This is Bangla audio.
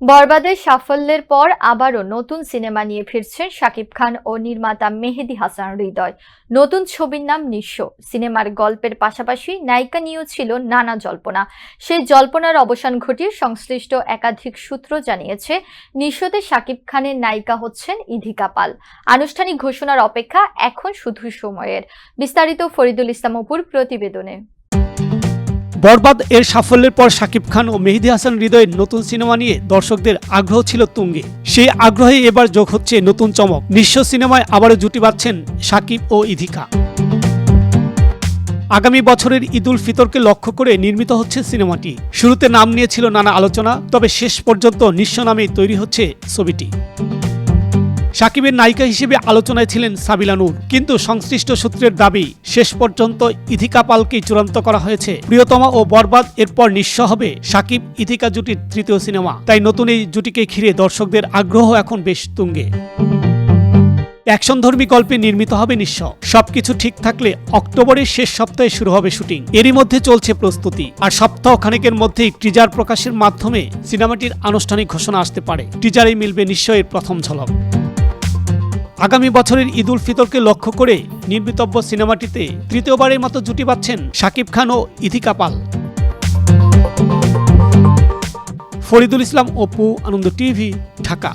বরবাদের সাফল্যের পর আবারও নতুন সিনেমা নিয়ে ফিরছেন শাকিব খান ও নির্মাতা মেহেদী হাসান হৃদয়। নতুন ছবির নাম নিঃস্ব। সিনেমার গল্পের পাশাপাশি নায়িকা নিয়েও ছিল নানা জল্পনা। সেই জল্পনার অবসান ঘটিয়ে সংশ্লিষ্ট একাধিক সূত্র জানিয়েছে, নিঃস্বতে শাকিব খানের নায়িকা হচ্ছেন ইধিকা পাল। আনুষ্ঠানিক ঘোষণার অপেক্ষা এখন শুধু সময়ের। বিস্তারিত ফরিদুল ইসলাম অপুর প্রতিবেদনে। বরবাদ এর সাফল্যের পর শাকিব খান ও মেহেদী হাসান হৃদয়ের নতুন সিনেমা নিয়ে দর্শকদের আগ্রহ ছিল তুঙ্গে। সেই আগ্রহে এবার যোগ হচ্ছে নতুন চমক। নিঃস্ব সিনেমায় আবারও জুটি বাঁধছেন শাকিব ও ইধিকা। আগামী বছরের ঈদ উল ফিতরকে লক্ষ্য করে নির্মিত হচ্ছে সিনেমাটি। শুরুতে নাম নিয়েছিল নানা আলোচনা, তবে শেষ পর্যন্ত নিঃস্ব নামেই তৈরি হচ্ছে ছবিটি। শাকিবের নায়িকা হিসেবে আলোচনায় ছিলেন সাবিলা নূর, কিন্তু সংশ্লিষ্ট সূত্রের দাবি শেষ পর্যন্ত ইধিকা পালকেই চূড়ান্ত করা হয়েছে। প্রিয়তমা ও বরবাদ এরপর নিঃস্ব হবে শাকিব ইধিকা জুটির তৃতীয় সিনেমা। তাই নতুন এই জুটিকে ঘিরে দর্শকদের আগ্রহ এখন বেশ তুঙ্গে। অ্যাকশনধর্মী গল্পে নির্মিত হবে নিঃস্ব। সবকিছু ঠিক থাকলে অক্টোবরের শেষ সপ্তাহে শুরু হবে শুটিং। এরই মধ্যে চলছে প্রস্তুতি, আর সপ্তাহ খানেকের মধ্যেই টিজার প্রকাশের মাধ্যমে সিনেমাটির আনুষ্ঠানিক ঘোষণা আসতে পারে। টিজারেই মিলবে নিঃস্ব এর প্রথম ঝলক। আগামী বছরের ঈদ উল ফিতরকে লক্ষ্য করে নির্মিতব্য সিনেমাটিতে তৃতীয়বারের মতো জুটি বাঁধছেন শাকিব খান ও ইধিকা পাল। ফরিদুল ইসলাম অপু, আনন্দ টিভি, ঢাকা।